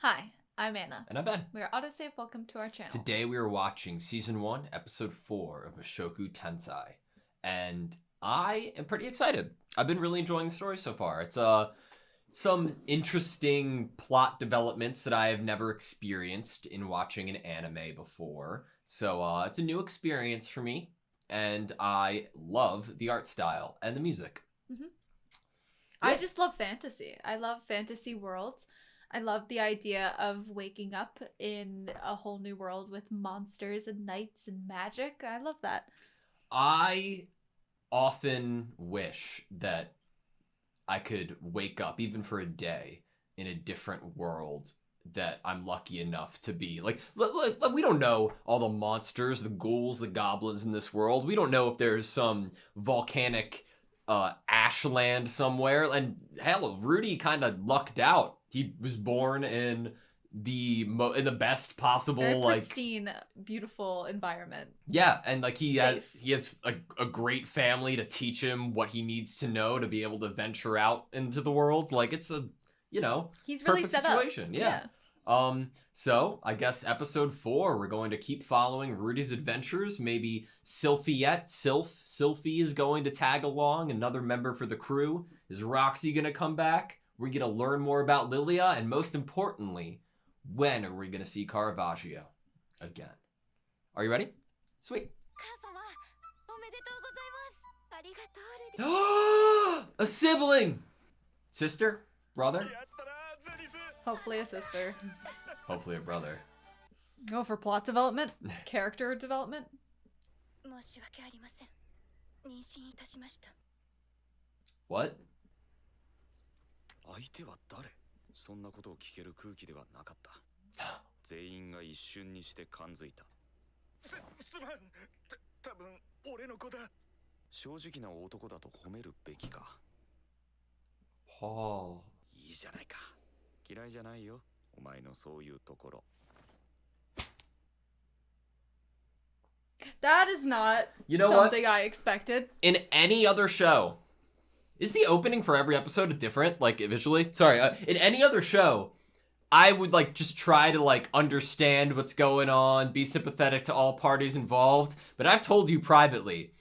Hi, I'm Anna. And I'm Ben. We are AutoSave. Welcome to our channel. Today we are watching Season 1, Episode 4 of Mushoku Tensei. And I am pretty excited. I've been really enjoying the story so far. It's some interesting plot developments that I have never experienced in watching an anime before. So it's a new experience for me. And I love the art style and the music. Mm-hmm. Yeah. I just love fantasy. I love fantasy worlds. I love the idea of waking up in a whole new world with monsters and knights and magic. I love that. I often wish that I could wake up, even for a day, in a different world that I'm lucky enough to be. Like, we don't know all the monsters, the ghouls, the goblins in this world. We don't know if there's some volcanic ashland somewhere. And hell, Rudy kind of lucked out. He was born in the best possible, very pristine, beautiful environment. Yeah, and like he has a great family to teach him what he needs to know to be able to venture out into the world. Like, it's a he's really set situation. up. Yeah. So I guess episode 4, we're going to keep following Rudy's adventures. Maybe Sylphie is going to tag along, another member for the crew. Is Roxy gonna come back? We're gonna learn more about Lilia, and most importantly, when are we gonna see Caravaggio again? Are you ready? Sweet. A sibling! Sister? Brother? Hopefully a sister. Hopefully a brother. Oh, for plot development? Character development? What? 相手は誰? そんなことを聞ける空気ではなかった。全員が一瞬にして感づいた。すまん。多分俺の子だ。正直な男だと褒めるべきか。Paul。いいじゃないか。嫌いじゃないよ。お前のそういうところ。That is not something I expected. In any other show, is the opening for every episode different, like visually? Sorry, in any other show, I would just try to understand what's going on, be sympathetic to all parties involved. But I've told you privately,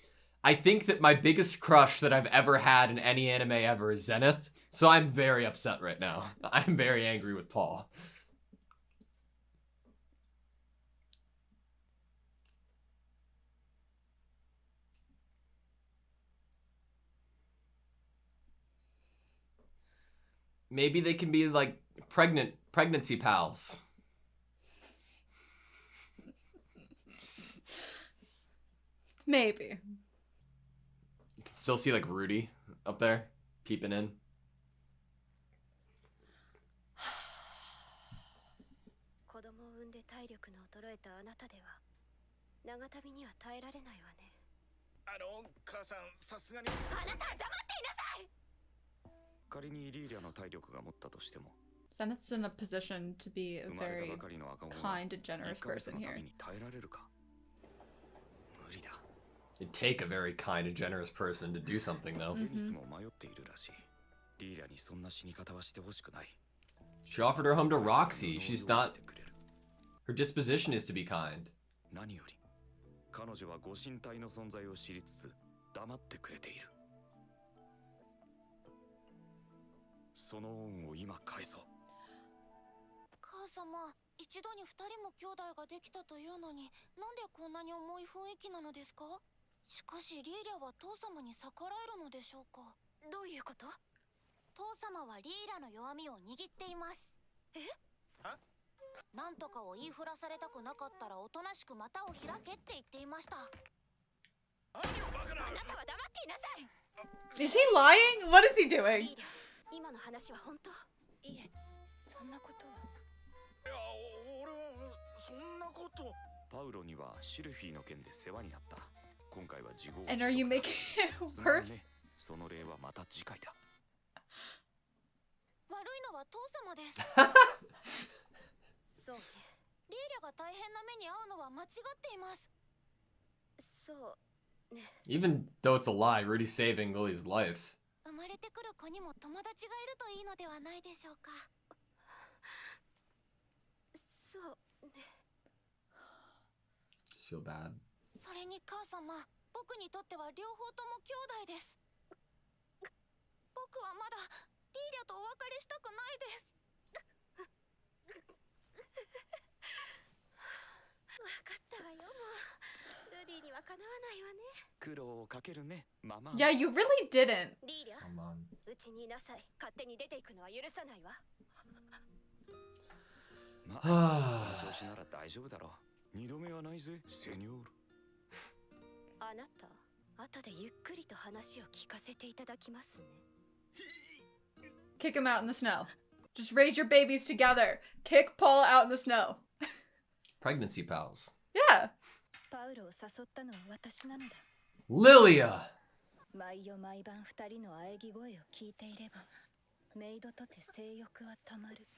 I think that my biggest crush that I've ever had in any anime ever is Zenith. So I'm very upset right now. I'm very angry with Paul. Maybe they can be pregnancy pals. Maybe. You can still see Rudy up there peeping in. Zenith's in a position to be a very kind and generous person here. It'd take a very kind and generous person to do something, though. She offered her home to Roxy. She's not... Her disposition is to be kind. Is he lying? What is he doing? And are you making it worse? Even though it's a lie, Rudy's saving Lily's life. 生まれてくる子にも友達がいるといいのではないでしょうか。Just feel bad. それに母様、僕にとっては両方とも兄弟です。僕はまだリーリャとお別れしたくないです。わかったわよ、もう。ルディにはかなわないわね。苦労をかけるね、ママ。Yeah, you really didn't. リーリャ、 Come on. うちにいなさい。勝手に出ていくのは許さないわ。まあ、この調子なら大丈夫だろう。二度目はないぜ、セニョール。あなた、後でゆっくりと話を聞かせていただきますね。Kick him out in the snow. Just raise your babies together. Kick Paul out in the snow. Pregnancy pals. Yeah. パウロを誘ったのは私なのだ。 Lilia! 毎夜毎晩二人の喘ぎ声を聞いていれば、メイドとて性欲はたまる。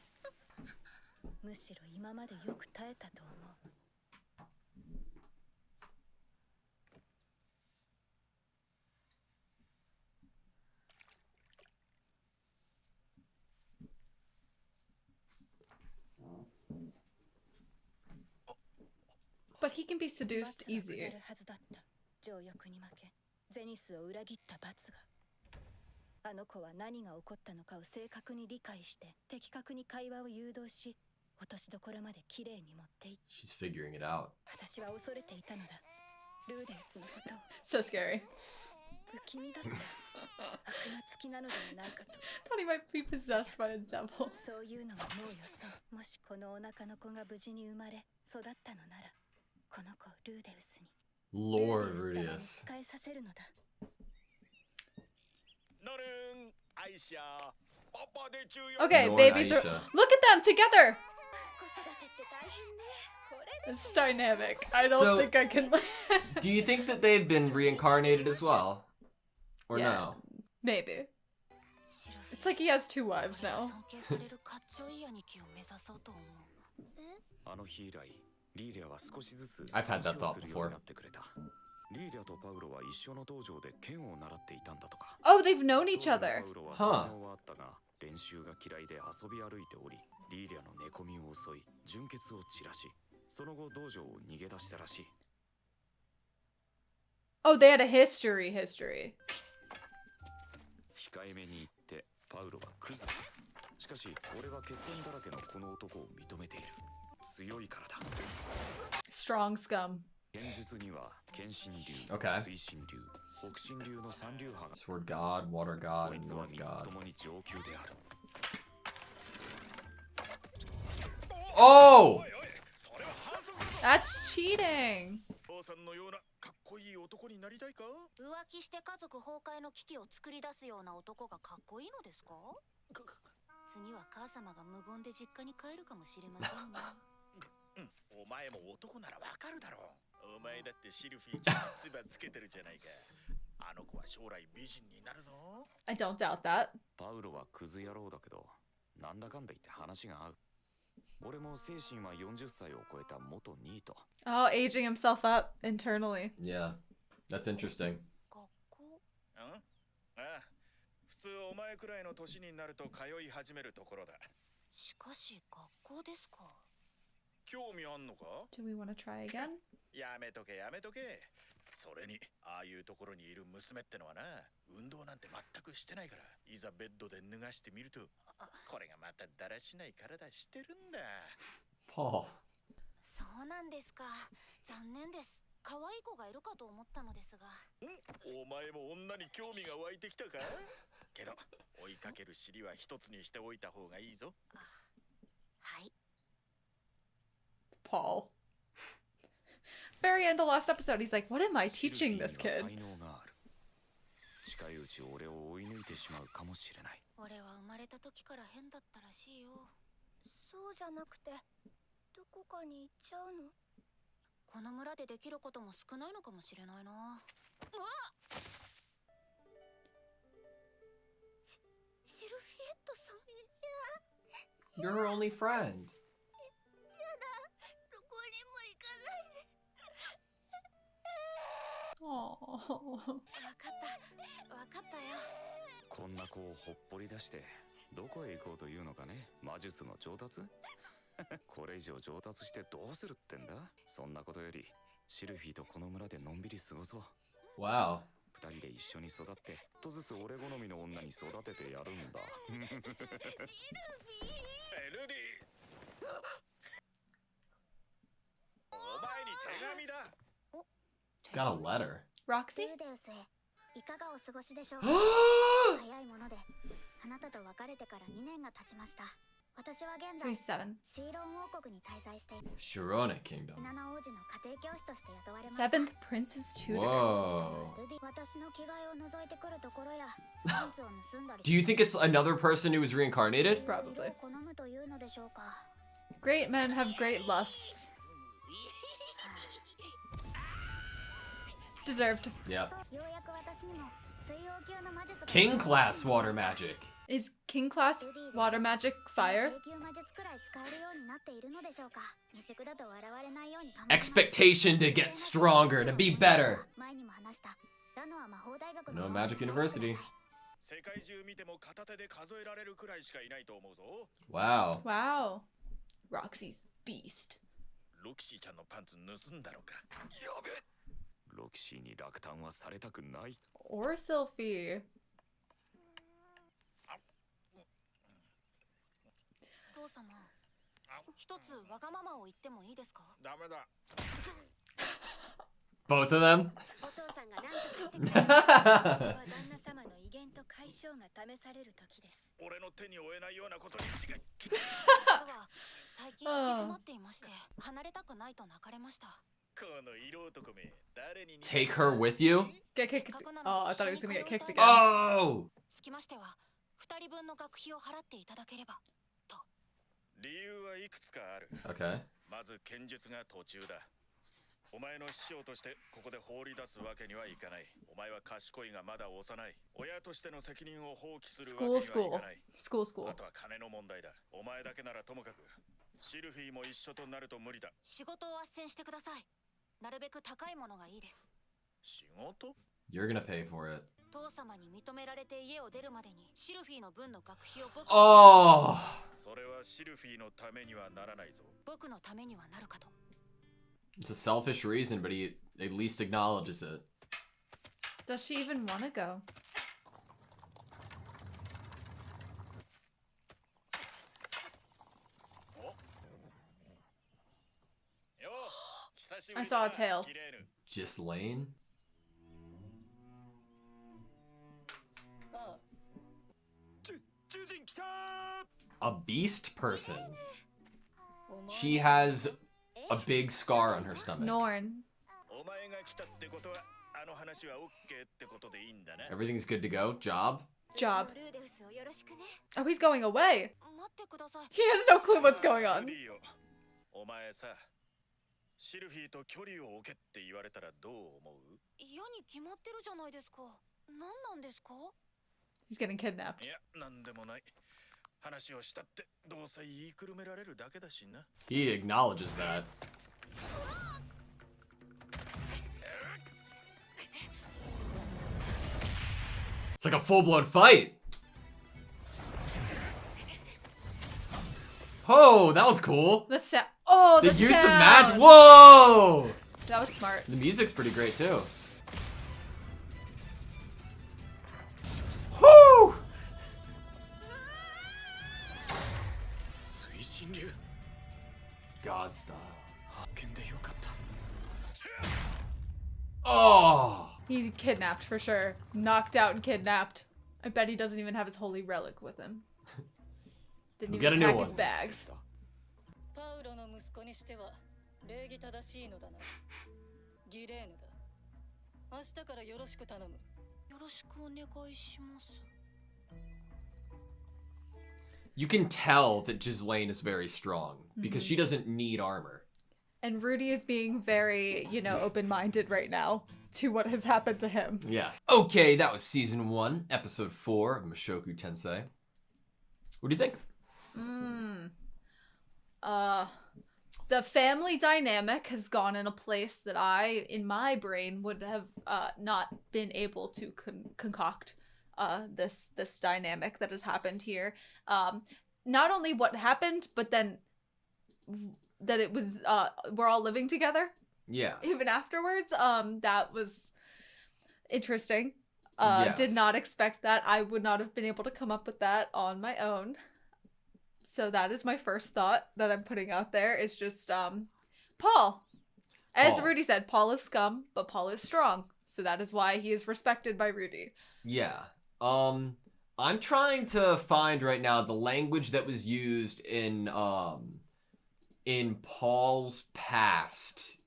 むしろ今までよく耐えたと思う。But he can be seduced 罰が下 easy. るはずだった。情欲に負け、ゼニスを裏切った罰が。あの子は何が起こったのかを正確に理解して、的確に会話を誘導し、落としどころまできれいに持っていった。 She's figuring it out. 私は恐れていたのだ。ルーデウスのことを。 So scary. 不気味だった。悪魔つきなのではないかと。 Thought he might be possessed by a devil. そういうのはもうよそう。もしこのお腹の子が無事に生まれ育ったのなら、この子をルーデウスに。 Lord ルーデウ Rudius. ス様に仕えさせるのだ。ノルン、アイシャ、パパで中よ。 Okay, Lord babies are. Aisha. Look at them together. 子育てって大変ね。これで It's dynamic. I don't So- think I can. Do you think that they've been reincarnated as well? Or Yeah. no? Maybe. シルフィー、 It's like he has two wives now. 尊敬されるかっちょいい兄貴を目指そうと思う。あの日以来、リーリャは少しずつ I've had that 話を thought するようになってくれた。リーリャとパウロは一緒の道場で剣を習っていたんだとか。 Oh, they've known each 当時 other. のパウロは Huh. 才能はあったが、練習が嫌いで遊び歩いており、リーリャの寝込みを襲い、純血を散らし、その後道場を逃げ出したらしい。 Oh, they had a history. 控えめに言ってパウロはクズだ。しかし俺は欠点だらけのこの男を認めている。強いからだ。 Strong scum. 剣術には剣心流、 Okay. 水心流、北心流の三流派が。 Sword God, Water こ God, い and つは North 三つ God. ともに上級である。 Oh! それは反則。 That's cheating. 父さんのようなかっこいい男になりたいか。浮気して家族崩壊の危機を作り出すような男がかっこいいのですか？次は母様が無言で実家に帰るかもしれませんね。お前も男ならわかるだろう。お前だってシルフィーちゃんに唾つけてるじゃないか。あの子は将来美人になるぞ。 I don't doubt that. パウロはクズ野郎だけど、なんだかんだ言って話が合う。俺も精神は40歳を超えた元ニート。 Oh, aging himself up internally. Yeah. That's interesting. 学校？ああ、普通お前くらいの年になると通い始めるところだ。しかし学校ですか？興味あんのか？ Do we want to try again? やめとけやめとけ。それにああいうところにいる娘ってのはな、運動なんて全くしてないから、いざベッドで脱がしてみると、これがまただらしない体してるんだ。 Paul. そうなんですか。残念です。可愛い子がいるかと思ったのですが。お前も女に興味が湧いてきたか？けど追いかける尻は一つにしておいた方がいいぞ。はい。 Paul. Very end of last episode, he's like, what am I teaching this シル kid? フィーには才能がある。近いうち俺を追い抜いてしまうかもしれない。俺は生まれた時から変だったらしいよ。そうじゃなくて、どこかに行っちゃうの？この村でできることも少ないのかもしれないな。うわっ！シルフィエットさん。 You're her only friend. どこにも行かないで。 Oh. わかったよ。こんな子をほっぽり出してどこへ行こうというのかね。魔術の上達これれ以上上達してどうするってんだ。そんなことよりシルフィーとこの村でのんびり過ごそう。 Wow. 二人で一緒に育ってちょっとずつ俺好みの女に育ててやるんだ。シルフィー、ルディ、お前に手紙だ。 Got a letter. Roxy? ルーデウスへいかがお過ごしでしょうか。早いものであなたと別れてから2年が経ちました。私は現 So 在 he's 7. シーロン王国に滞在している Shirona Kingdom. ナナ王子の家庭教師として雇われました。 7th Prince's Tutor. Whoa. ルディ、私の着替えを覗いてくるところやパンツを盗んだり Do you think it's another person who was reincarnated? Probably. 色を好むというのでしょうか。 Great men have great lusts. Deserved. Yeah. ようやく私にも水曜級の魔術が King class water magic. Is King class water magic fire? 低級魔術くらい使えるようになっているのでしょうか。未熟だと笑われないように頑張ります。 Expectation to get stronger, to be better. 前にも話したラノア魔法大学 No Magic University. 世界中見ても片手で数えられるくらいしかいないと思うぞ。 Wow. Wow. Roxy's beast. ロキシーちゃんのパンツ盗んだのか。やべ。ロキシーに落胆はされたくない。 Or Sylphie. 父様、一つわがままを言ってもいいですか。ダメだ。 Both of them? お父さんが何とかしてくれる。これは旦那様の威厳と解消が試される時です。俺の手に負えないようなことに違い。実は最近行き詰まっていまして離れたくないと泣かれました。この色男め、誰に Take her with you? Get kicked. Oh, I thought he was gonna get kicked again. Oh! つきましては2人分の学費を払っていただければと。理由はいくつかある。 Okay. まず剣術が途中だ。お前の師匠としてここで放り出すわけにはいかない。お前は賢いがまだ幼い。親としての責任を放棄するわけにはい School, かない。 school. School, school. あとは金の問題だ。お前だけならともかく、シルフィーも一緒となると無理だ。仕事を斡旋してください。なるべく高いものがいいです。仕事？ You're gonna pay for it. 父様に認められて家を出るまでにシルフィーの分の学費をOh! それはシルフィーのためにはならないぞ。僕のためにはなるかと。 It's a selfish reason, but he at least acknowledges it. Does she even want to go? I saw a tail. Ghislaine? A beast person. She has a big scar on her stomach. Norn. Everything's good to go. Job? Job. ルーデウスをよろしくね。 Oh, he's going away. 待ってください。 He has no clue what's going on. お前さ、シルフィーと距離を置けって言われたらどう思う？嫌に決まってるじゃないですか。何なんですか？ He's getting kidnapped. いや、なんでもない。話をしたってどうせ言いくるめられるだけだしな。 He acknowledges that. It's like a full-blown fight. Oh, that was cool. The sound. Oh, The the use of sound. magic. Whoa! That was smart. The music's pretty great too. Whoo! God style. Oh! He kidnapped for sure. Knocked out and kidnapped. I bet he doesn't even have his holy relic with him. Didn't We'll get even a new pack his one. bags. パウロの息子にしては礼儀正しいのだな。ギレーヌだ。明日からよろしく頼む。よろしくお願いします。 You can tell that Ghislaine is very strong because she doesn't need armor. And Rudy is being very, you know, open-minded right now to what has happened to him. Yes. Okay, that was season 1, episode 4 of Mushoku Tensei. What do you think? The family dynamic has gone in a place that I, in my brain, would have not been able to concoct this dynamic that has happened here. Not only what happened, but then that it was we're all living together Yeah. even afterwards. That was interesting. Yes. Did not expect that. I would not have been able to come up with that on my own. So that is my first thought that I'm putting out there, is just Paul. As Paul. Rudy said, Paul is scum, but Paul is strong. So that is why he is respected by Rudy. Yeah. I'm trying to find right now the language that was used in Paul's past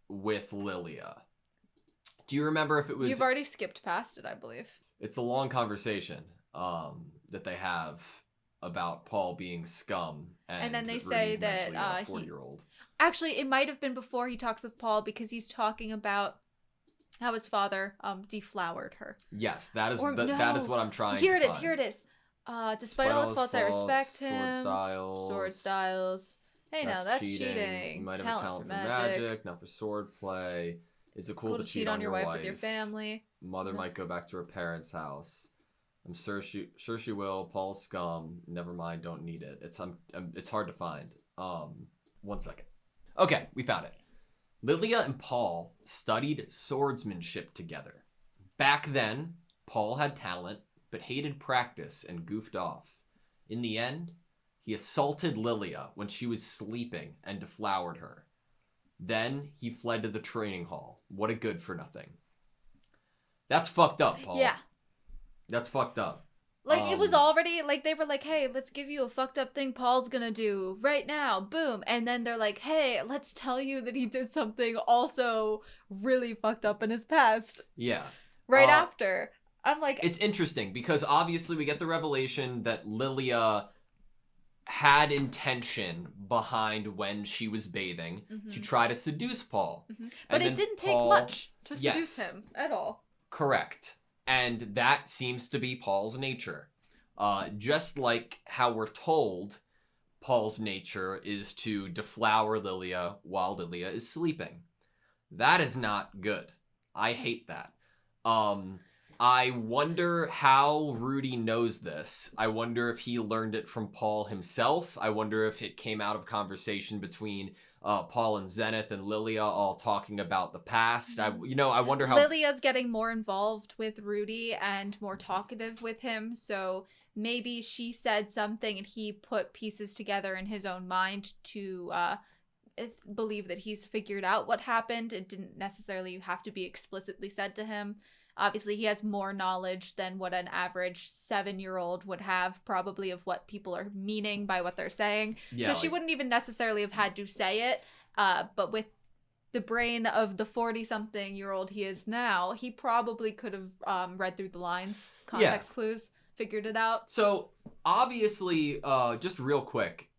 with Lilia. Do you remember if it was... You've already skipped past it, I believe. It's a long conversation that they have about Paul being scum, and then they Rudy's say mentally that a 40-year-old. Actually, it might have been before he talks with Paul, because he's talking about how his father deflowered her. Yes, that is Or that is what I'm trying Here to it is, find. here it is. Despite all his faults, I respect him. Sword styles. Hey, now that's cheating. You might have a talent for magic, not for sword play. Is it cool to cheat on your wife with your family? Mother might go back to her parents' house. I'm sure she will. Paul's scum. Never mind, don't need it. It's hard to find. 1 second. Okay, we found it. Lilia and Paul studied swordsmanship together. Back then, Paul had talent, but hated practice and goofed off. In the end, he assaulted Lilia when she was sleeping and deflowered her. Then he fled to the training hall. What a good for nothing. That's fucked up, Paul. Yeah. That's fucked up. Like, it was already, like, they were like, hey, let's give you a fucked up thing Paul's gonna do right now. Boom. And then they're like, hey, let's tell you that he did something also really fucked up in his past. Yeah. Right after. I'm like... It's interesting, because obviously we get the revelation that Lilia had intention behind when she was bathing to try to seduce Paul. But it didn't take much to seduce him at all. Correct. And that seems to be Paul's nature. Just like how we're told Paul's nature is to deflower Lilia while Lilia is sleeping. That is not good. I hate that. I wonder how Rudy knows this. I wonder if he learned it from Paul himself. I wonder if it came out of conversation between Paul and Zenith and Lilia all talking about the past. I wonder how... Lilia's getting more involved with Rudy and more talkative with him, so maybe she said something and he put pieces together in his own mind to believe that he's figured out what happened. It didn't necessarily have to be explicitly said to him. Obviously, he has more knowledge than what an average 7-year-old would have, probably, of what people are meaning by what they're saying. Yeah, so she wouldn't even necessarily have had to say it, but with the brain of the 40-something-year-old he is now, he probably could have read through the lines, context clues, figured it out. So, obviously, just real quick,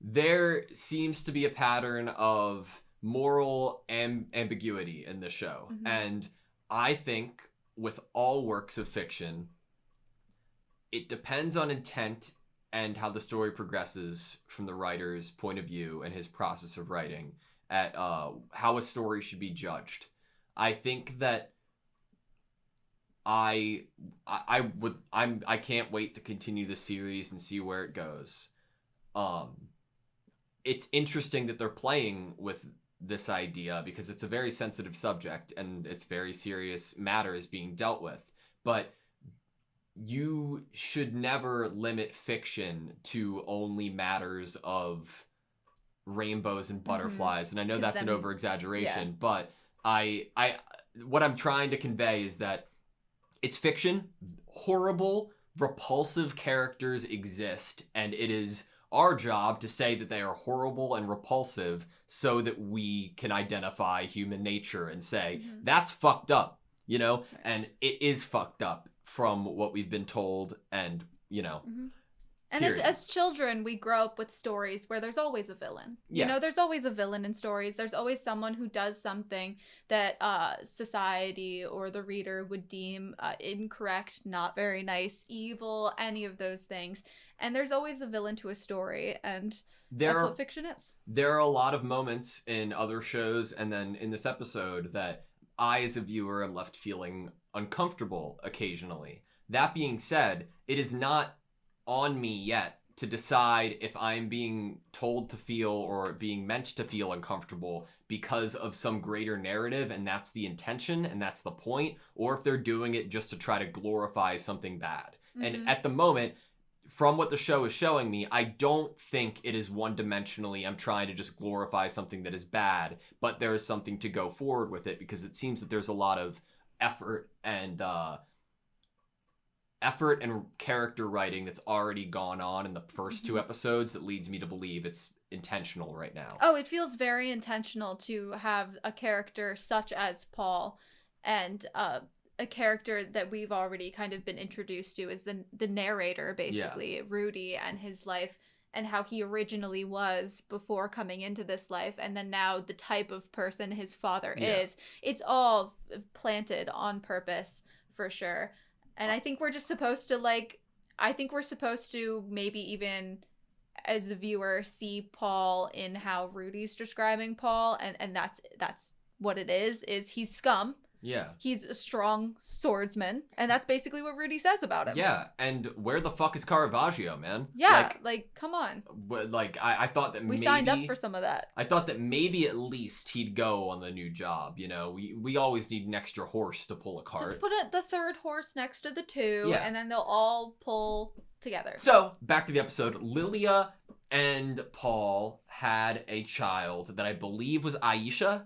there seems to be a pattern of moral ambiguity in the show, and I think with all works of fiction, it depends on intent and how the story progresses from the writer's point of view and his process of writing at how a story should be judged. I think that I can't wait to continue the series and see where it goes. It's interesting that they're playing with this idea because it's a very sensitive subject and it's very serious matters being dealt with. But you should never limit fiction to only matters of rainbows and butterflies. And I know that's an over-exaggeration, but what I'm trying to convey is that it's fiction. Horrible, repulsive characters exist, and it is our job to say that they are horrible and repulsive so that we can identify human nature and say, that's fucked up, Right. And it is fucked up from what we've been told and, And as children, we grow up with stories where there's always a villain. Yeah. There's always a villain in stories. There's always someone who does something that society or the reader would deem incorrect, not very nice, evil, any of those things. And there's always a villain to a story, and that's what fiction is. There are a lot of moments in other shows and then in this episode that I, as a viewer, am left feeling uncomfortable occasionally. That being said, it is not on me yet to decide if I'm being told to feel or being meant to feel uncomfortable because of some greater narrative, and that's the intention and that's the point, or if they're doing it just to try to glorify something bad. And at the moment, from what the show is showing me, I don't think it is one-dimensionally, I'm trying to just glorify something that is bad, but there is something to go forward with it, because it seems that there's a lot of effort and character writing that's already gone on in the first two episodes that leads me to believe it's intentional right now. Oh, it feels very intentional to have a character such as Paul, and a character that we've already kind of been introduced to as the narrator, basically, Rudy, and his life and how he originally was before coming into this life, and then now the type of person his father is. It's all planted on purpose, for sure. And I think we're just supposed to, maybe even as the viewer see Paul in how Rudy's describing Paul, and that's what it is he's scum. Yeah. He's a strong swordsman, and that's basically what Rudy says about him. Yeah, and where the fuck is Caravaggio, man? Yeah, come on. I thought that we signed up for some of that. I thought that maybe at least he'd go on the new job, you know? We always need an extra horse to pull a cart. Just put the third horse next to the two, and then they'll all pull together. So, back to the episode. Lilia and Paul had a child that I believe was Aisha.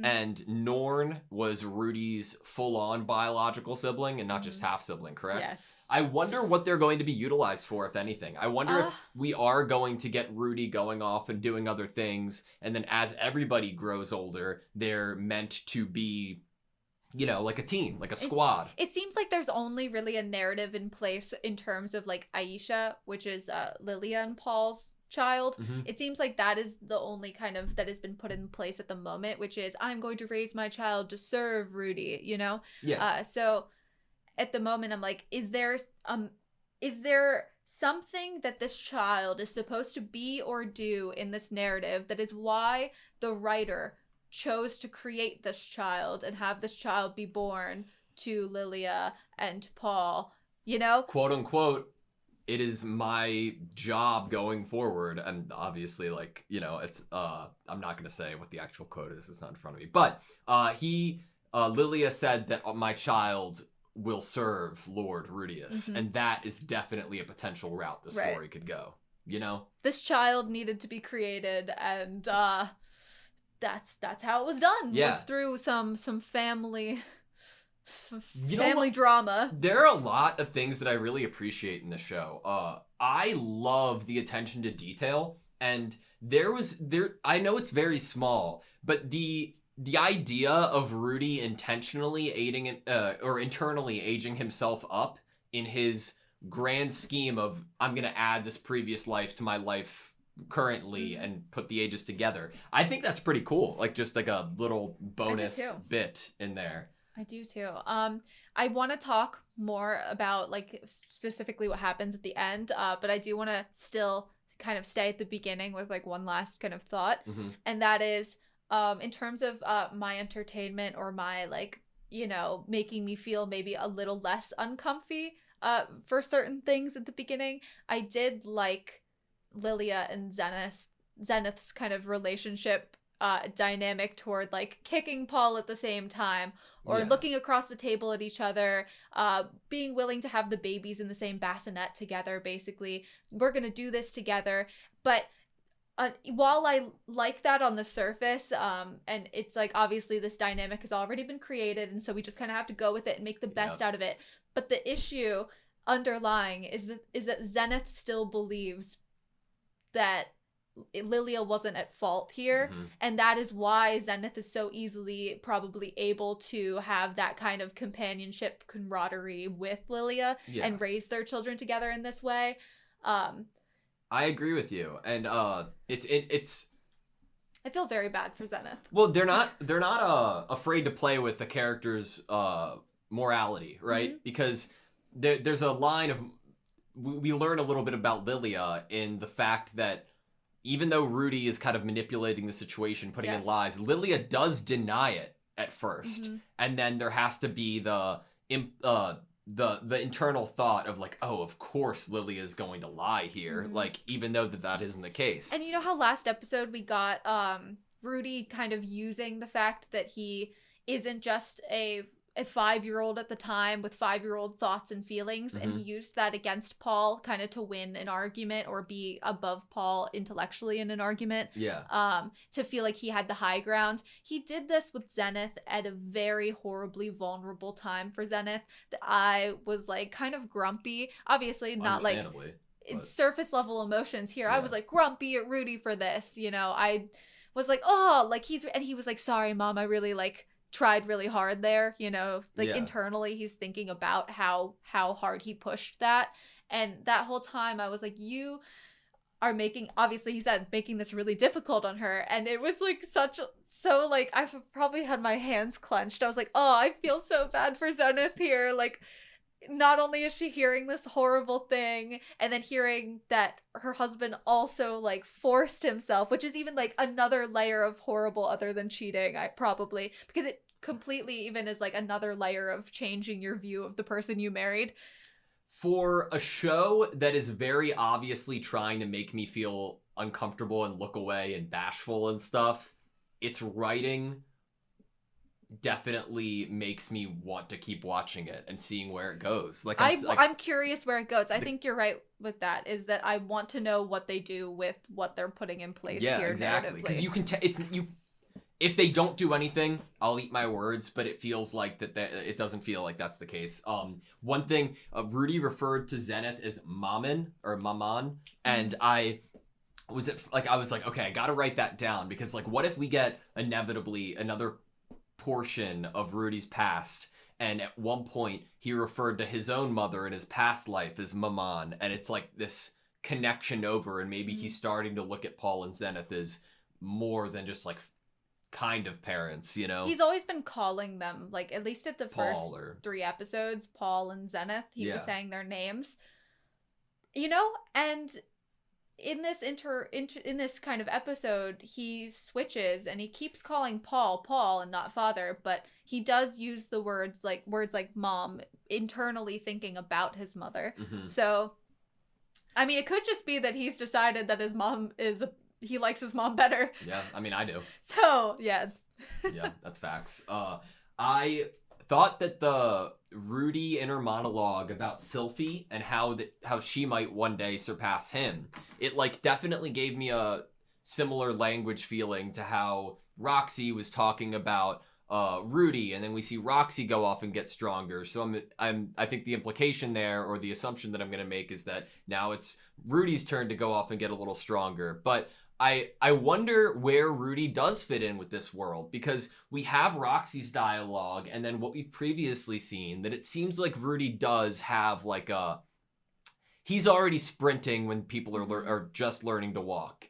And Norn was Rudy's full-on biological sibling and not just half-sibling, correct? Yes. I wonder what they're going to be utilized for, if anything. I wonder if we are going to get Rudy going off and doing other things, and then as everybody grows older, they're meant to be, you know, like a team, like a squad. It seems like there's only really a narrative in place in terms of, like, Aisha, which is Lilia and Paul's child. It seems like that is the only kind of that has been put in place at the moment, which is I'm going to raise my child to serve Rudy, you know? Yeah. So at the moment I'm like, is there something that this child is supposed to be or do in this narrative that is why the writer chose to create this child and have this child be born to Lilia and Paul, you know? Quote unquote, it is my job going forward, and obviously, like, you know, it's I'm not gonna say what the actual quote is, it's not in front of me, but Lilia said that my child will serve Lord Rudius, and that is definitely a potential route the story could go, you know? This child needed to be created, and that's how it was done. Yeah. Was through some family family drama. There are a lot of things that I really appreciate in the show. I love the attention to detail, and I know it's very small, but the idea of Rudy intentionally internally aging himself up in his grand scheme of I'm gonna add this previous life to my life currently and put the ages together. I think that's pretty cool. Like, just like a little bonus bit in there. I do too. I want to talk more about, like, specifically what happens at the end, but I do want to still kind of stay at the beginning with, like, one last kind of thought, and that is, in terms of my entertainment or my, like, you know, making me feel maybe a little less uncomfy for certain things at the beginning, I did like Lilia and Zenith's kind of relationship dynamic toward, like, kicking Paul at the same time, or looking across the table at each other, being willing to have the babies in the same bassinet together, basically. We're gonna do this together. But while I like that on the surface, and it's like, obviously this dynamic has already been created, and so we just kind of have to go with it and make the best out of it. But the issue underlying is that Zenith still believes that Lilia wasn't at fault here, and that is why Zenith is so easily probably able to have that kind of companionship camaraderie with Lilia and raise their children together in this way. I agree with you, and it's I feel very bad for Zenith. Well, they're not afraid to play with the character's morality, right? Because there's a line of we learn a little bit about Lilia in the fact that even though Rudy is kind of manipulating the situation, putting in lies, Lilia does deny it at first. And then there has to be the the internal thought of like, oh, of course Lily is going to lie here, like, even though that isn't the case. And you know how last episode we got Rudy kind of using the fact that he isn't just a 5-year-old at the time with 5-year-old thoughts and feelings, and he used that against Paul kind of to win an argument or be above Paul intellectually in an argument. Yeah. To feel like he had the high ground. He did this with Zenith at a very horribly vulnerable time for Zenith. I was like kind of grumpy. Obviously not like surface level emotions here. Yeah. I was like grumpy at Rudy for this, you know. I was like, oh, like he was like, sorry mom, I really like tried really hard there, you know, like internally he's thinking about how hard he pushed that. And that whole time I was like, you are making, obviously he said, making this really difficult on her. And it was like so like I probably had my hands clenched. I was like, oh, I feel so bad for Zenith here. Like, not only is she hearing this horrible thing and then hearing that her husband also like forced himself, which is even like another layer of horrible other than cheating, probably, because it completely even is like another layer of changing your view of the person you married. For a show that is very obviously trying to make me feel uncomfortable and look away and bashful and stuff, its writing definitely makes me want to keep watching it and seeing where it goes. Like I'm curious where it goes. I think you're right with that, is that I want to know what they do with what they're putting in place here exactly. Because narratively. you can if they don't do anything, I'll eat my words, but it feels like that it doesn't feel like that's the case. One thing, Rudy referred to Zenith as Maman or Maman, and I was like, okay, I gotta write that down, because like, what if we get inevitably another portion of Rudy's past, and at one point he referred to his own mother in his past life as Maman, and it's like this connection over, and maybe he's starting to look at Paul and Zenith as more than just like kind of parents, you know. He's always been calling them, like, at least at the first 3 episodes, Paul and Zenith, he was saying their names, you know. And in this in this kind of episode, he switches and he keeps calling Paul and not father, but he does use the words like mom, internally thinking about his mother. So I mean, it could just be that he's decided that his mom he likes his mom better. Yeah, I mean, I do. So yeah. Yeah, that's facts. I thought that the Rudy inner monologue about Sylphie and how she might one day surpass him, it like definitely gave me a similar language feeling to how Roxy was talking about Rudy, and then we see Roxy go off and get stronger. So I think the implication there, or the assumption that I'm going to make, is that now it's Rudy's turn to go off and get a little stronger. But I wonder where Rudy does fit in with this world, because we have Roxy's dialogue and then what we've previously seen, that it seems like Rudy does have like he's already sprinting when people are just learning to walk.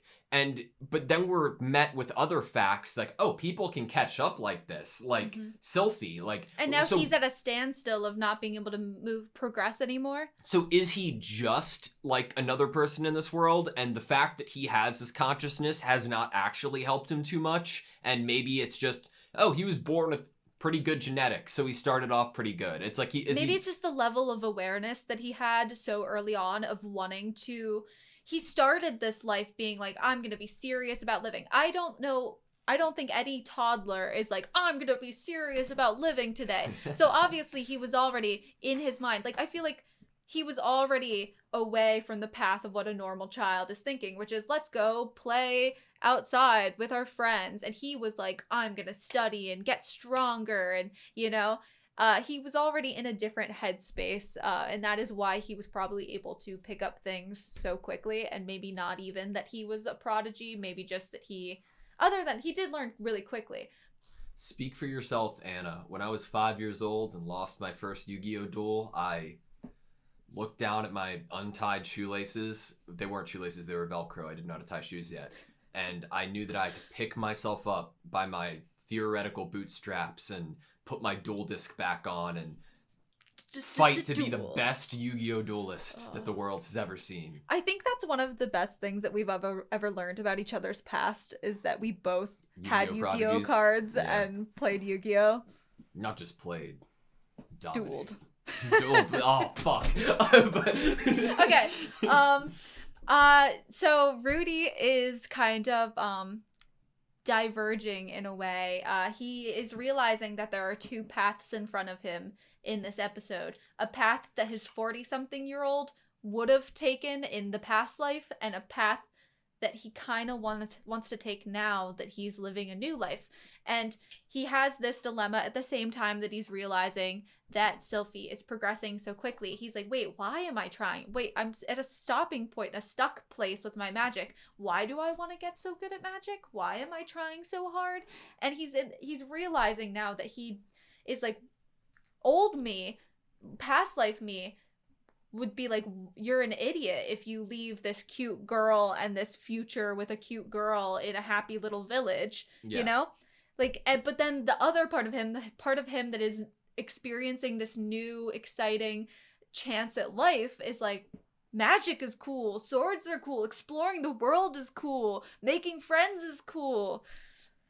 But then we're met with other facts like, oh, people can catch up like this, like Sylphie, like, and now he's at a standstill of not being able to progress anymore. So is he just like another person in this world, and the fact that he has this consciousness has not actually helped him too much, and maybe it's just, oh, he was born with pretty good genetics, so he started off pretty good. It's like it's just the level of awareness that he had so early on of wanting to. He started this life being like, I'm going to be serious about living. I don't think any toddler is like, I'm going to be serious about living today. So obviously he was already in his mind. Like, I feel like he was already away from the path of what a normal child is thinking, which is, let's go play outside with our friends. And he was like, I'm going to study and get stronger. And, you know, he was already in a different headspace, and that is why he was probably able to pick up things so quickly, and maybe not even that he was a prodigy, maybe just that he did learn really quickly. Speak for yourself, Anna. When I was 5 years old and lost my first Yu-Gi-Oh duel, I looked down at my untied shoelaces. They weren't shoelaces, they were Velcro. I didn't know how to tie shoes yet. And I knew that I had to pick myself up by my theoretical bootstraps and put my duel disc back on and fight to be the best Yu-Gi-Oh duelist that the world has ever seen. I think that's one of the best things that we've ever learned about each other's past, is that we both had Yu-Gi-Oh cards and played Yu-Gi-Oh. Not just played, dueled. Oh, fuck. Okay. So Rudy is kind of diverging in a way. He is realizing that there are two paths in front of him in this episode. A path that his 40-something-year-old would have taken in the past life, and a path that he kind of wants to take now that he's living a new life. And he has this dilemma at the same time that he's realizing that Sylphie is progressing so quickly. He's like, wait, why am I trying? Wait, I'm at a stopping point, a stuck place with my magic. Why do I want to get so good at magic? Why am I trying so hard? And he's realizing now that he is like, old me, past life me, would be like, you're an idiot if you leave this cute girl and this future with a cute girl in a happy little village, you know? Like, but then the other part of him, the part of him that is experiencing this new, exciting chance at life is like, magic is cool, swords are cool, exploring the world is cool, making friends is cool.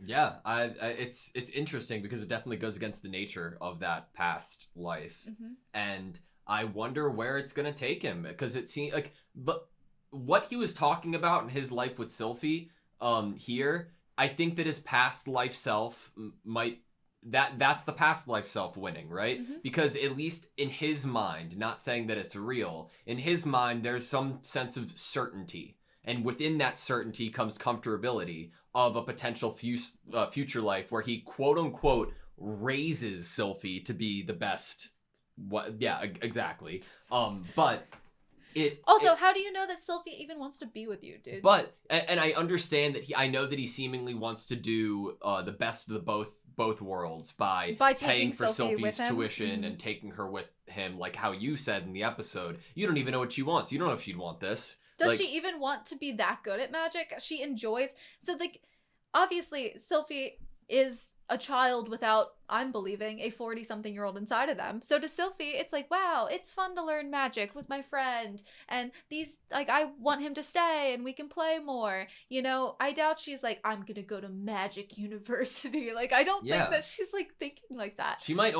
Yeah, it's interesting because it definitely goes against the nature of that past life. And I wonder where it's going to take him, because it seems like, but what he was talking about in his life with Sylphie here, I think that his past life self might, that's the past life self winning, right? Because at least in his mind, not saying that it's real, in his mind there's some sense of certainty, and within that certainty comes comfortability of a potential future life where he quote unquote raises Sylphie to be the best. Exactly. But how do you know that Sylphie even wants to be with you, dude? But and I understand that I know that he seemingly wants to do the best of the both worlds by paying for Sylphie's tuition and taking her with him, like how you said in the episode. You don't even know what she wants. You don't know if she'd want this. Does she even want to be that good at magic? She enjoys, so like, obviously Sylphie is a child without, I'm believing, a 40-something-year-old inside of them. So to Sylphie, it's like, wow, it's fun to learn magic with my friend, and these, like, I want him to stay and we can play more. You know, I doubt she's like, I'm gonna go to magic university. Like, I don't think that she's like thinking like that. She might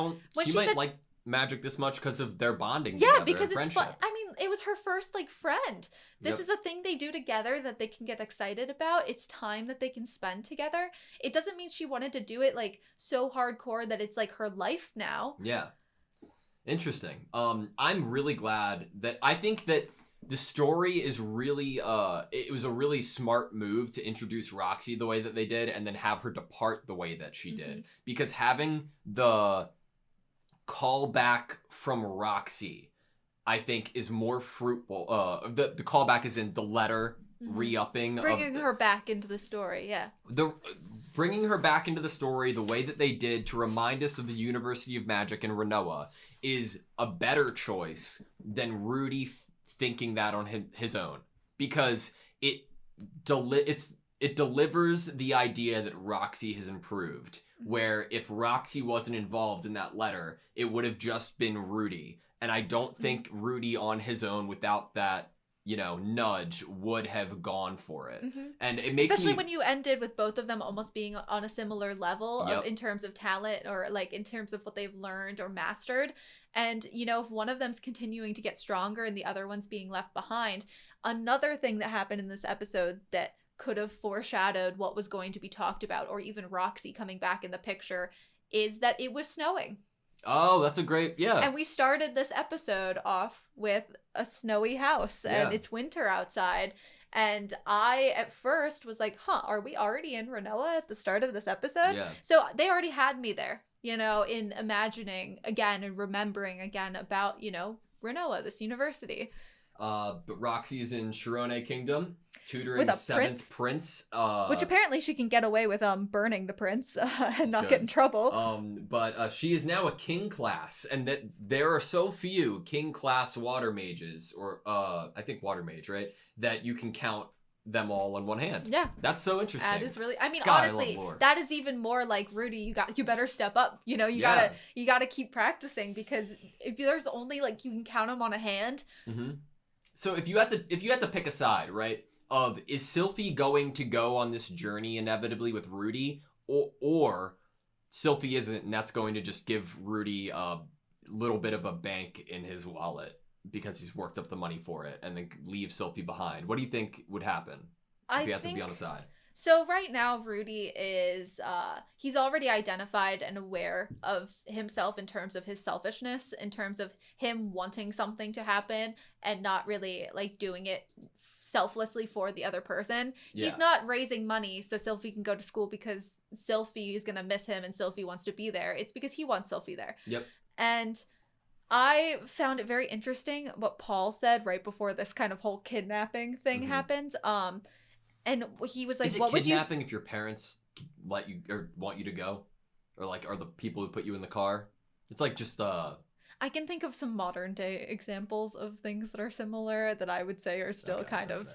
like magic this much because of their bonding together, because and it's fun. I mean, it was her first like friend. This is a thing they do together that they can get excited about. It's time that they can spend together. It doesn't mean she wanted to do it like so hardcore that it's like her life now. Yeah. Interesting. I'm really glad that, I think that the story is really it was a really smart move to introduce Roxy the way that they did and then have her depart the way that she did, because having the callback from Roxy, I think, is more fruitful. The callback is in the letter re-upping, bringing her back into the story. Bringing her back into the story the way that they did to remind us of the University of Magic in Renoa is a better choice than Rudy thinking that on his own, because it delivers the idea that Roxy has improved, where if Roxy wasn't involved in that letter, it would have just been Rudy. And I don't think Rudy on his own, without that, nudge, would have gone for it. And it makes especially when you ended with both of them almost being on a similar level in terms of talent, or like in terms of what they've learned or mastered. And, if one of them's continuing to get stronger and the other one's being left behind, another thing that happened in this episode that could have foreshadowed what was going to be talked about, or even Roxy coming back in the picture, is that it was snowing. Oh, that's a great, And we started this episode off with a snowy house, and it's winter outside. And I, at first, was like, are we already in Renoa at the start of this episode? Yeah. So they already had me there, in imagining again and remembering again about, Renoa, this university. But Roxy is in Shirone Kingdom, tutoring with a 7th prince. Which apparently she can get away with burning the prince and not get in trouble. But she is now a king class, and that there are so few king class water mages, or I think water mage, right? That you can count them all on one hand. Yeah. That's so interesting. That is really, God, honestly, that is even more like, Rudy, you better step up. You gotta keep practicing, because if there's only like, you can count them on a hand. So if you had to pick a side, right, of is Sylphie going to go on this journey inevitably with Rudy, or Sylphie isn't, and that's going to just give Rudy little bit of a bank in his wallet because he's worked up the money for it, and then leave Sylphie behind. What do you think would happen if he had to be on the side? So right now, Rudy is, he's already identified and aware of himself in terms of his selfishness, in terms of him wanting something to happen and not really, like, doing it selflessly for the other person. Yeah. He's not raising money so Sylphie can go to school because Sylphie is going to miss him and Sylphie wants to be there. It's because he wants Sylphie there. Yep. And I found it very interesting what Paul said right before this kind of whole kidnapping thing happened. And he was like, "Is it what would you kidnapping if your parents let you or want you to go, or like are the people who put you in the car? It's like just I can think of some modern day examples of things that are similar that I would say are still Okay, kind of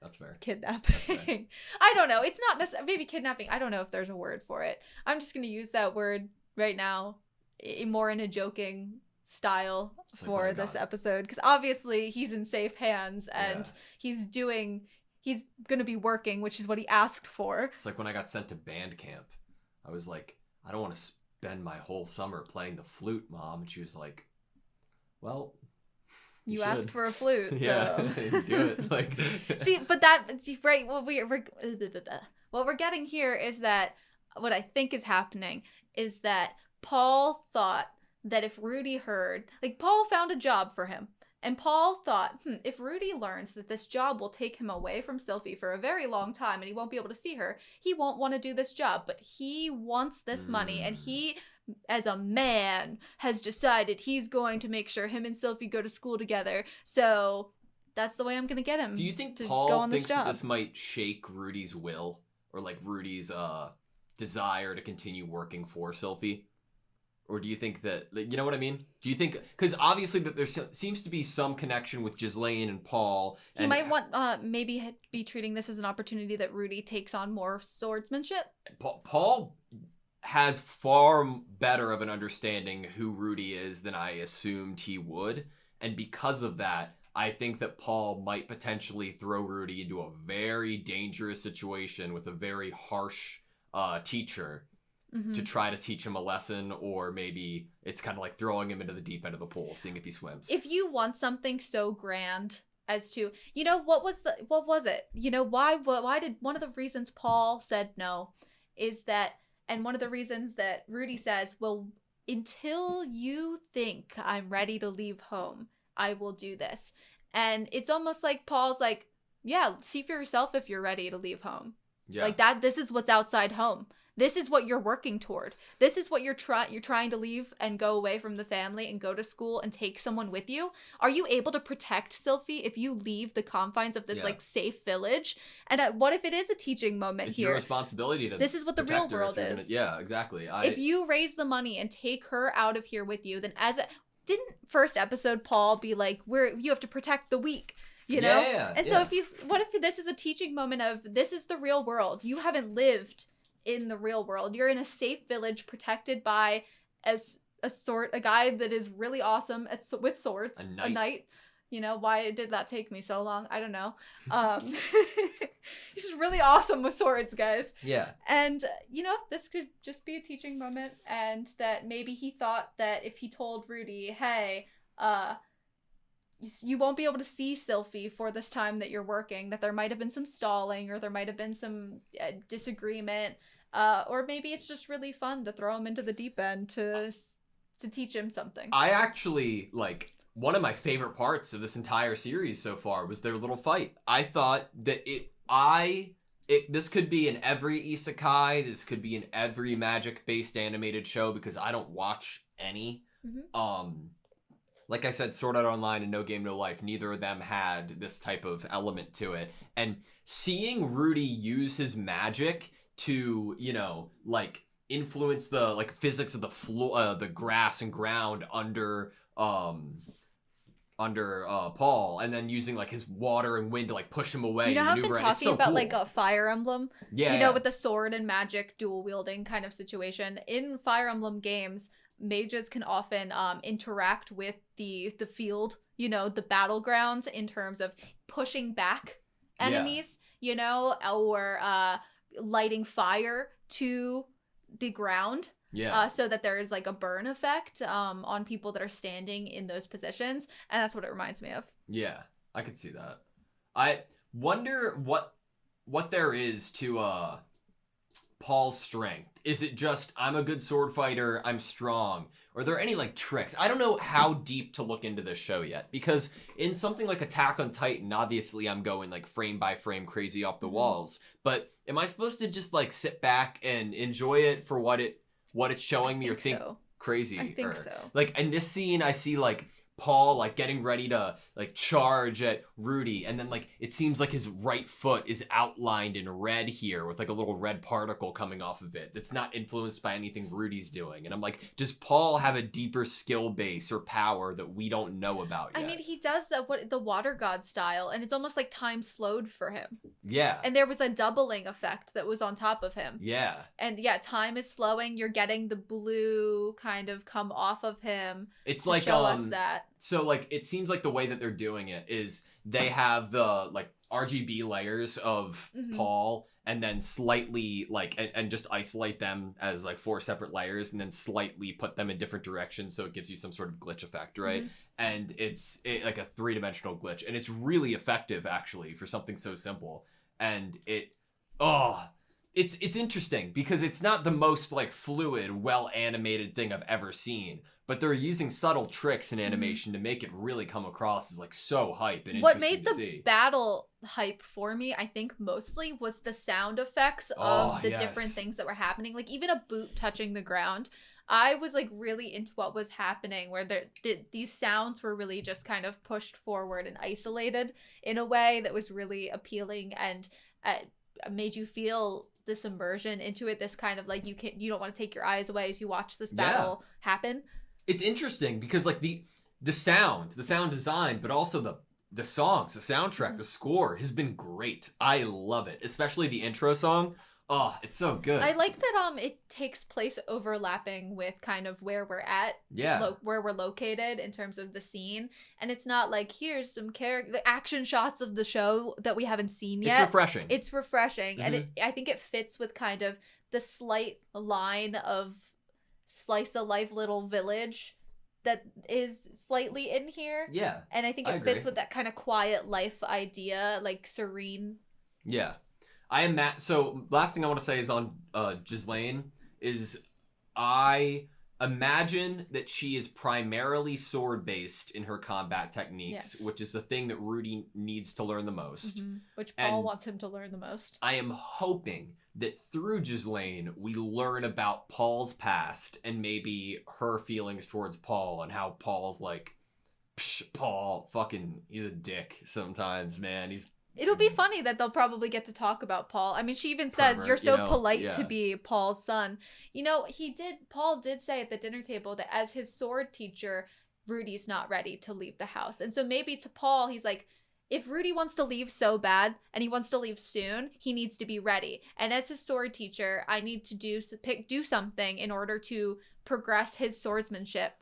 that's fair. kidnapping. That's fair. I don't know. It's not necessarily maybe kidnapping. I don't know if there's a word for it. I'm just gonna use that word right now, more in a joking style It's like, for oh my this God. episode, because obviously he's in safe hands and he's gonna be working, which is what he asked for. It's like when I got sent to band camp, I was like, I don't want to spend my whole summer playing the flute, Mom. And she was like, well, You should. asked for a flute, so Yeah, do it. Like, see, but right. What we're getting here is that what I think is happening is that Paul thought that if Rudy heard, like, Paul found a job for him. And Paul thought, if Rudy learns that this job will take him away from Sylphie for a very long time and he won't be able to see her, he won't want to do this job. But he wants this money, and he, as a man, has decided he's going to make sure him and Sylphie go to school together. So that's the way I'm going to get him. do you think to Paul go on thinks this job. that this might shake Rudy's will, or like Rudy's desire to continue working for Sylphie? Or do you think that, you know what I mean? Do you think, because obviously that there seems to be some connection with Ghislaine and Paul. He might want, maybe be treating this as an opportunity that Rudy takes on more swordsmanship. Paul has far better of an understanding who Rudy is than I assumed he would. And because of that, I think that Paul might potentially throw Rudy into a very dangerous situation with a very harsh teacher. To try to teach him a lesson, or maybe it's kind of like throwing him into the deep end of the pool, seeing if he swims. If you want something so grand as to, you know, what was it? You know, why did one of the reasons Paul said no is that, and one of the reasons that Rudy says, well, until you think I'm ready to leave home, I will do this. And it's almost like Paul's like, yeah, see for yourself if you're ready to leave home. Yeah. Like that, this is what's outside home. This is what you're working toward. This is what you're trying to leave and go away from the family and go to school and take someone with you. Are you able to protect Sylphie if you leave the confines of this like safe village? And what if it is a teaching moment it's here? Your responsibility to This is what the real protect her world if you're is. Yeah, exactly. If you raise the money and take her out of here with you, then didn't first episode Paul be like, you have to protect the weak? You know? Yeah, and so what if this is a teaching moment of, this is the real world. You haven't lived in the real world. You're in a safe village protected by a guy that is really awesome with swords. A knight. You know, why did that take me so long? I don't know. He's just really awesome with swords, guys. Yeah. And, you know, this could just be a teaching moment, and that maybe he thought that if he told Rudy, hey, you won't be able to see Sylphie for this time that you're working, that there might have been some stalling, or there might have been some disagreement, or maybe it's just really fun to throw him into the deep end to teach him something. I actually, like, one of my favorite parts of this entire series so far was their little fight. I thought that this could be in every isekai, this could be in every magic-based animated show, because I don't watch any. Like I said, Sword Art Online and No Game No Life, neither of them had this type of element to it. And seeing Rudy use his magic to, you know, like, influence the, like, physics of the floor, the grass and ground under Paul, and then using, like, his water and wind to, like, push him away. You know how I've been talking about, cool. like, a Fire Emblem? Yeah. You know, with the sword and magic dual wielding kind of situation. In Fire Emblem games, mages can often interact with the field, you know, the battlegrounds, in terms of pushing back enemies, you know, or lighting fire to the ground. Yeah. So that there is like a burn effect on people that are standing in those positions, and that's what it reminds me of. Yeah, I could see that. I wonder what there is to Paul's strength. Is it just I'm a good sword fighter, I'm strong? Or are there any like tricks? I don't know how deep to look into this show yet, because in something like Attack on Titan, obviously I'm going like frame by frame crazy off the walls. But am I supposed to just like sit back and enjoy it for what it's showing me, or think so. crazy? I think so. Like in this scene, I see like Paul like getting ready to like charge at Rudy, and then like it seems like his right foot is outlined in red here with like a little red particle coming off of it that's not influenced by anything Rudy's doing. And I'm like, does Paul have a deeper skill base or power that we don't know about yet? I mean, he does the water god style, and it's almost like time slowed for him. Yeah. And there was a doubling effect that was on top of him. Yeah. And yeah, time is slowing. You're getting the blue kind of come off of him. It's to like show us that. So like it seems like the way that they're doing it is they have the like RGB layers of Paul, and then slightly like and just isolate them as like 4 separate layers, and then slightly put them in different directions so it gives you some sort of glitch effect, right? And it's like a 3-dimensional glitch, and it's really effective actually for something so simple. And it's interesting because it's not the most like fluid, well animated thing I've ever seen, but they're using subtle tricks in animation to make it really come across as like so hype and what interesting made to the see. battle hype for me, I think mostly was the sound effects of the different yes. things that were happening, like even a boot touching the ground. I was like really into what was happening, where these sounds were really just kind of pushed forward and isolated in a way that was really appealing, and made you feel this immersion into it, this kind of like you don't want to take your eyes away as you watch this battle happen. It's interesting because like the sound design, but also the songs, the soundtrack, the score has been great. I love it, especially the intro song. Oh, it's so good. I like that it takes place overlapping with kind of where we're at, where we're located in terms of the scene, and it's not like here's some the action shots of the show that we haven't seen yet. It's refreshing, and I think it fits with kind of the slight line of slice of life little village that is slightly in here. Yeah, and I think it fits with that kind of quiet life idea, like serene. Yeah. So last thing I want to say is on Ghislaine is I imagine that she is primarily sword based in her combat techniques, which is the thing that Rudy needs to learn the most. Which Paul wants him to learn the most. I am hoping that through Ghislaine we learn about Paul's past and maybe her feelings towards Paul, and how Paul's like, Paul fucking, he's a dick sometimes, man. It'll be funny that they'll probably get to talk about Paul. I mean, she even says, you're so polite to be Paul's son. You know, Paul did say at the dinner table that as his sword teacher, Rudy's not ready to leave the house. And so maybe to Paul, he's like, if Rudy wants to leave so bad and he wants to leave soon, he needs to be ready. And as his sword teacher, I need to do something in order to progress his swordsmanship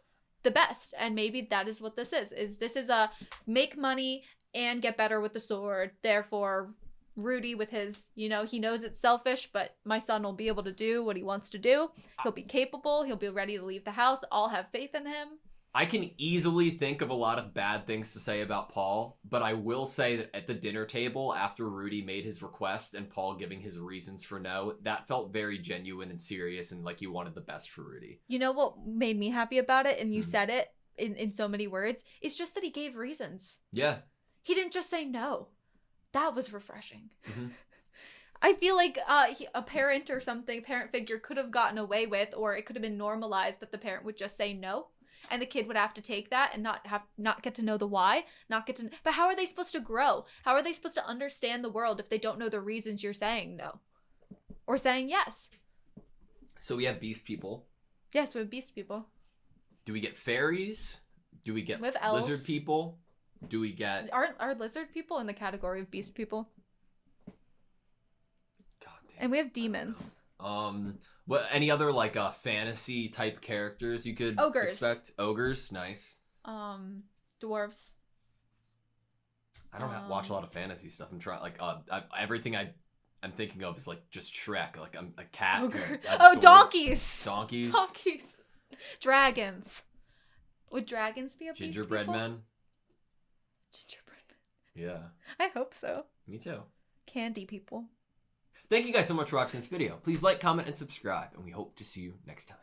the best. And maybe that is what this is. This is a make money and get better with the sword. Therefore, Rudy with his, he knows it's selfish, but my son will be able to do what he wants to do. He'll be capable. He'll be ready to leave the house. I'll have faith in him. I can easily think of a lot of bad things to say about Paul, but I will say that at the dinner table, after Rudy made his request and Paul giving his reasons for no, that felt very genuine and serious, and like he wanted the best for Rudy. You know what made me happy about it, and you said it in so many words, is just that he gave reasons. Yeah. He didn't just say no. That was refreshing. I feel like a parent or something, parent figure could have gotten away with, or it could have been normalized that the parent would just say no, and the kid would have to take that and not get to know the why, but how are they supposed to grow? How are they supposed to understand the world if they don't know the reasons you're saying no or saying yes? So we have beast people. Yes, we have beast people. Do we get fairies? Do we get elves. Lizard people? Do we get... Are lizard people in the category of beast people? God damn. And we have demons. What? Any other like fantasy type characters you could expect? Ogres, nice. Dwarves. I don't watch a lot of fantasy stuff. I'm trying everything I I'm thinking of is like just Shrek, like a cat. Ogre. who has a Oh, sword. donkeys. Donkeys. Donkeys. Dragons. Would dragons be a beast Gingerbread people? men. Gingerbread men. Yeah. I hope so. Me too. Candy people. Thank you guys so much for watching this video. Please like, comment, and subscribe, and we hope to see you next time.